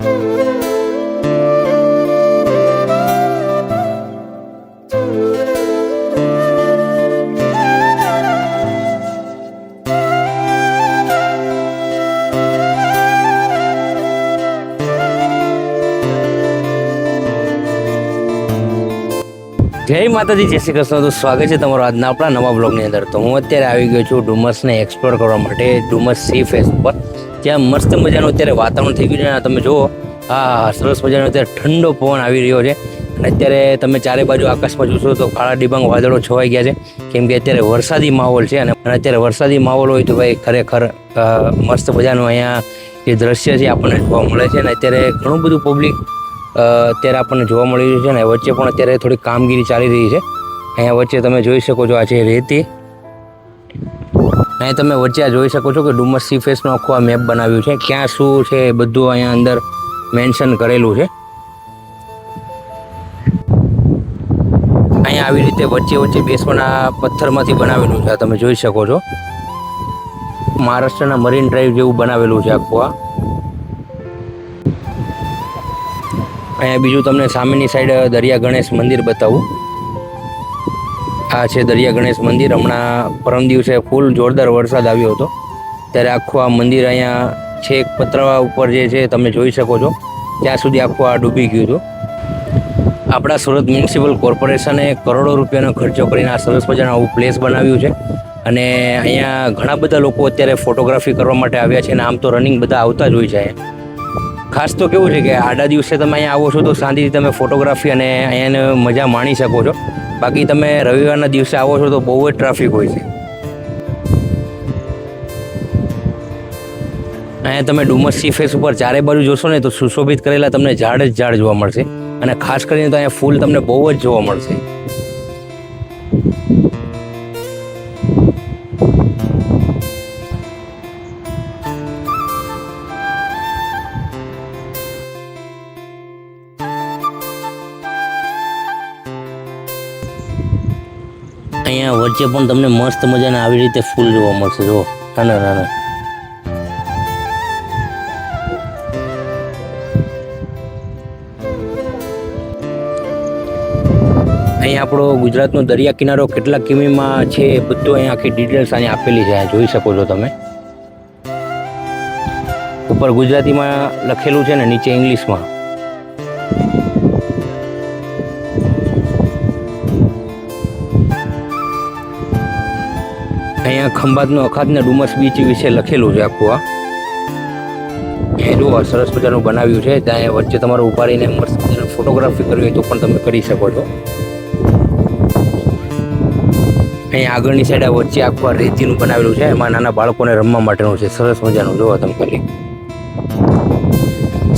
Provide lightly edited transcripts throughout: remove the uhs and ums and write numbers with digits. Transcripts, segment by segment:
જય માતાજી, જય શ્રી કૃષ્ણ। તો સ્વાગત છે તમારું આજના આપણા નવા બ્લોગની અંદર। તો હું અત્યારે આવી ગયો છું ડુમસને એક્સપ્લોર કરવા માટે, ડુમસ સી ફેસ ઉપર, જ્યાં મસ્ત મજાનું અત્યારે વાતાવરણ થઈ ગયું છે। તમે જુઓ, હા, સરસ મજાનો અત્યારે ઠંડો પવન આવી રહ્યો છે અને અત્યારે તમે ચારે બાજુ આકાશમાં જોશો તો કાળા ડિબાંગ વાદળો છવાઈ ગયા છે, કેમ કે અત્યારે વરસાદી માહોલ છે। અને અત્યારે વરસાદી માહોલ હોય તો ભાઈ ખરેખર મસ્ત મજાનું અહીંયા જે દ્રશ્ય છે આપણને જોવા મળે છે। અને અત્યારે ઘણું બધું પબ્લિક અત્યારે આપણને જોવા મળી રહ્યું છે ને વચ્ચે પણ અત્યારે થોડી કામગીરી ચાલી રહી છે। અહીંયા વચ્ચે તમે જોઈ શકો છો, આ છે રેતી। અહીંયા તમે વચ્ચે આ જોઈ શકો છો કે ડુમસ સી ફેસનું આખું આ મેપ બનાવ્યું છે, ક્યાં શું છે એ બધું અહીંયા અંદર મેન્શન કરેલું છે। અહીંયા આવી રીતે વચ્ચે વચ્ચે બેસવાના પથ્થરમાંથી બનાવેલું છે, તમે જોઈ શકો છો। મહારાષ્ટ્રના મરીન ડ્રાઈવ જેવું બનાવેલું છે આખું આ। અહીંયા બીજું તમને સામેની સાઈડ દરિયા ગણેશ મંદિર બતાવું। આ છે દરિયા ગણેશ મંદિર। હમણાં પરમ દિવસે ફૂલ જોરદાર વરસાદ આવ્યો હતો ત્યારે આખું આ મંદિર અહીંયા છેક પતરા ઉપર જે છે તમે જોઈ શકો છો, ત્યાં સુધી આખું આ ડૂબી ગયું હતું। આપણા સુરત મ્યુનિસિપલ કોર્પોરેશને કરોડો રૂપિયાનો ખર્ચો કરીને આ સરસ મજાનું આવું પ્લેસ બનાવ્યું છે અને અહીંયા ઘણા બધા લોકો અત્યારે ફોટોગ્રાફી કરવા માટે આવ્યા છે અને આમ તો રનિંગ બધા આવતા જ હોય છે અહીંયા। ખાસ તો કેવું છે કે આડા દિવસે તમે અહીંયા આવો છો તો શાંતિથી તમે ફોટોગ્રાફી અને અહીંયાને મજા માણી શકો છો, બાકી તમે રવિવારના દિવસે આવો છો તો બહુ જ ટ્રાફિક હોય છે। અહીંયા તમે ડુમસ સી ફેસ ઉપર ચારે બાજુ જોશો ને તો સુશોભિત કરેલા તમને ઝાડ જ ઝાડ જોવા મળશે અને ખાસ કરીને તો અહીંયા ફૂલ તમને બહુ જ જોવા મળશે। અહીંયા વચ્ચે પણ તમને મસ્ત મજાના આવી રીતે ફૂલ જોવા મળશે, જો નાના નાના। અહીંયા આપણો ગુજરાતનો દરિયા કિનારો કેટલા કિમીમાં છે એ બધું અહીંયા આખી ડિટેલ્સ અહીંયા આપેલી છે, જોઈ શકો છો તમે। ઉપર ગુજરાતીમાં લખેલું છે ને નીચે ઇંગ્લિશમાં। અહીંયા ખંભાતનો અખાતને ડુમસ બીચ વિશે લખેલું છે આખું આ। એ જુઓ, સરસ મજાનું બનાવ્યું છે, ત્યાં વચ્ચે તમારે ઉભા રહીને મસ્ત મજાની ફોટોગ્રાફી કરવી હોય તો પણ તમે કરી શકો છો। અહીંયા આગળની સાઈડ આ વચ્ચે આખું આ રેતીનું બનાવેલું છે, એમાં નાના બાળકોને રમવા માટેનું છે, સરસ મજાનું। જુઓ તમે ખાલી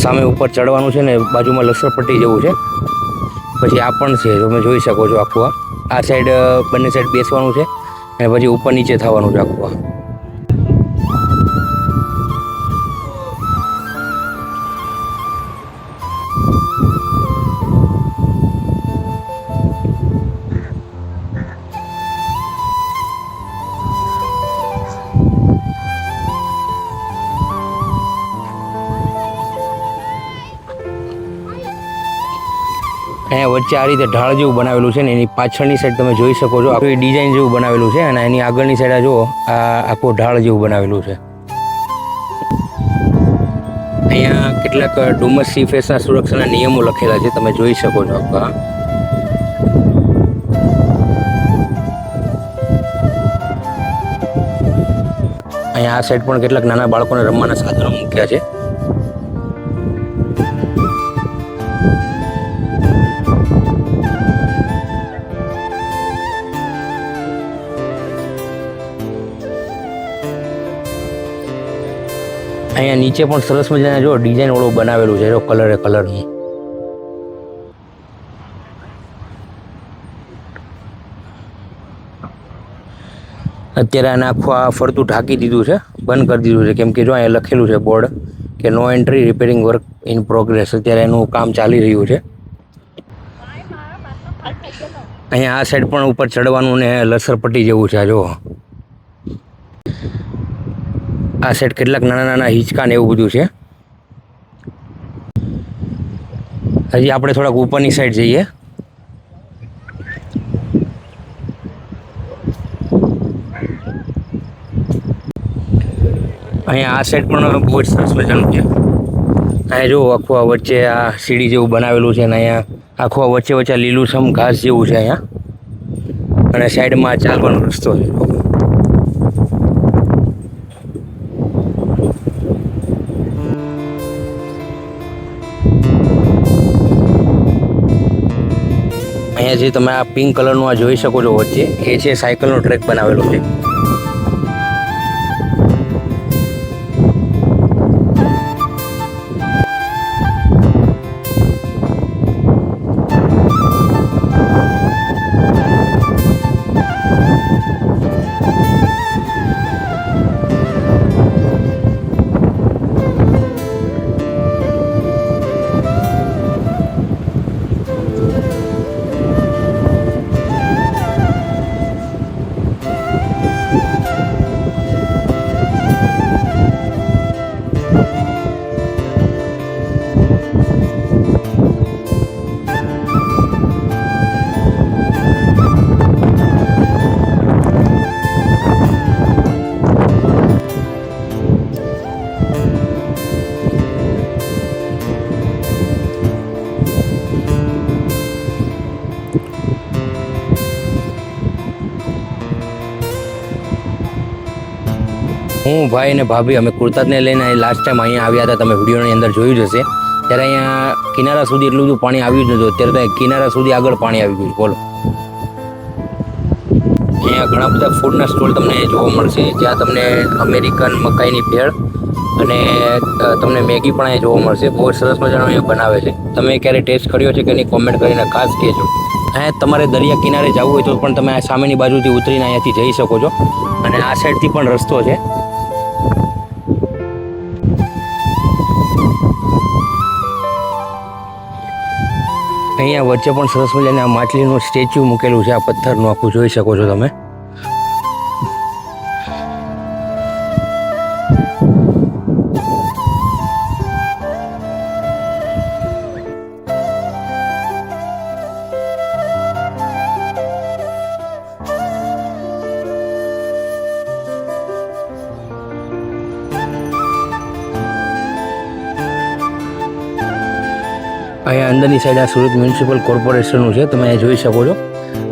સામે ઉપર ચડવાનું છે ને બાજુમાં લસરપટ્ટી જેવું છે, પછી આ પણ છે, તમે જોઈ શકો છો આખું આ સાઈડ બંને સાઈડ બેસવાનું છે અને પછી ઉપર નીચે થવાનું છે આખું આ। અહીંયા વચ્ચે આ રીતે ઢાળ જેવું બનાવેલું છે ને એની પાછળની સાઈડ તમે જોઈ શકો છો આખું ડિઝાઇન જેવું બનાવેલું છે અને એની આગળની સાઈડ જુઓ, આ આખું ઢાળ જેવું બનાવેલું છે। અહીંયા કેટલાક ડુમસ સી ફેસના સુરક્ષાના નિયમો લખેલા છે, તમે જોઈ શકો છો આખા। અહીંયા આ સાઈડ પણ કેટલાક નાના બાળકોને રમવાના સાધનો મૂક્યા છે। અહીંયા નીચે પણ સરસ મજાના જો ડિઝાઇન વાળું બનાવેલું છે, જો કલરે કલરનું। અત્યારે આને આખું આ ફરતું ઢાંકી દીધું છે, બંધ કરી દીધું છે, કેમ કે જો અહીંયા લખેલું છે બોર્ડ કે no entry, repairing work in progress. અત્યારે એનું કામ ચાલી રહ્યું છે। અહીંયા આ સાઈડ પણ ઉપર ચડવાનું ને લસરપટ્ટી જેવું છે, જો આ સાઈડ કેટલાક નાના નાના હિંચકા ને એવું બધું છે। હજી આપણે થોડાક ઉપરની સાઈડ જઈએ. અહીંયા આ સાઈડ પણ બહુ જ સરસ મજાનું છે. અહીંયા જો આખું આ વચ્ચે આ સીડી જેવું બનાવેલું છે અને અહીંયા આખું આ વચ્ચે વચ્ચે લીલુંછમ ઘાસ જેવું છે અહીંયા, અને સાઈડમાં ચાલવાનો રસ્તો છે. અહીંયા જે તમે આ પિંક કલરનું આ જોઈ શકો છો વચ્ચે, એ છે સાયકલનો ટ્રેક બનાવેલો છે. હું ભાઈ અને ભાભી અમે કુર્તાને લઈને લાસ્ટ ટાઈમ અહીંયા આવ્યા હતા, તમે વિડીયોની અંદર જોયું જ હશે. ત્યારે અહીંયા કિનારા સુધી એટલું બધું પાણી આવ્યું જ નહોતું, અત્યારે તો કિનારા સુધી આગળ પાણી આવી ગયું. બોલો, અહીંયા ઘણા બધા ફૂડના સ્ટોલ તમને જોવા મળશે, જ્યાં તમને અમેરિકન મકાઈની ભેળ અને તમને મેગી પણ અહીંયા જોવા મળશે. બહુ સરસ મજાનો અહીંયા બનાવે છે. તમે ક્યારે ટેસ્ટ કર્યો છે કે નહીં કોમેન્ટ કરીને ખાસ કહેજો. અહીંયા તમારે દરિયા કિનારે જવું હોય તો પણ તમે આ સામેની બાજુથી ઉતરીને અહીંયાથી જઈ શકો છો, અને આ સાઈડથી પણ રસ્તો છે. અહીંયા વચ્ચે પણ સરસ મજાની આ માછલીનું સ્ટેચ્યુ મૂકેલું છે, આ પથ્થરનું આખું જોઈ શકો છો તમે. અહીંયા અંદરની સાઈડ આ સુરત મ્યુનિસિપલ કોર્પોરેશનનું છે, તમે અહીંયા જોઈ શકો છો.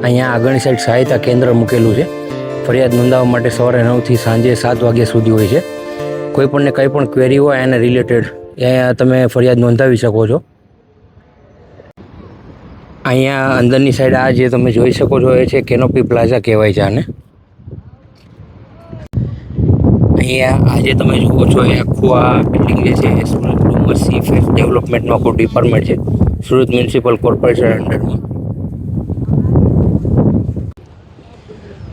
અહીંયા આગળની સાઈડ સહાયતા કેન્દ્ર મૂકેલું છે. ફરિયાદ નોંધાવવા માટે સવારે 9થી સાંજે 7 વાગ્યા સુધી હોય છે. કોઈ પણને કંઈ પણ ક્વેરી હોય એના રિલેટેડ અહીંયા તમે ફરિયાદ નોંધાવી શકો છો. અહીંયા અંદરની સાઈડ આ જે તમે જોઈ શકો છો એ છે કેનોપી પ્લાઝા કહેવાય છે આને. અહીંયા આજે તમે જુઓ છો એ આખું આ બિલ્ડિંગ જે છે એ સુરત ડુમસ સી ફેસ ડેવલપમેન્ટનું આખું ડિપાર્ટમેન્ટ છે, સુરત મ્યુનિસિપલ કોર્પોરેશન અંડરમાં.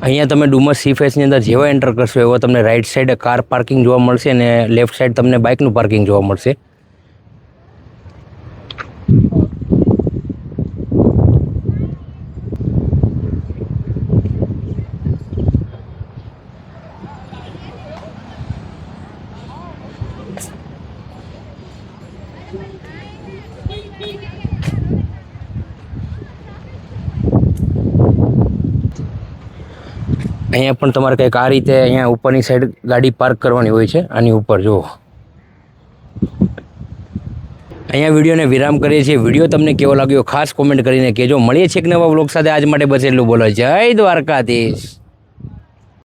અહીંયા તમે ડુમસ સી ફેસની અંદર જેવા એન્ટર કરશો એવો તમને રાઈટ સાઈડ કાર પાર્કિંગ જોવા મળશે અને લેફ્ટ સાઈડ તમને બાઇકનું પાર્કિંગ જોવા મળશે. અહીંયા પણ તમારે કંઈક આ રીતે અહીંયા ઉપરની સાઈડ ગાડી પાર્ક કરવાની હોય છે. આની ઉપર જુઓ. અહીંયા વિડીયોને વિરામ કરીએ છીએ. વિડીયો તમને કેવો લાગ્યો ખાસ કોમેન્ટ કરીને કહેજો. મળીએ છીએ એક નવા વ્લોગ સાથે. આજ માટે બસ એટલું. બોલો જય દ્વારકાધીશ.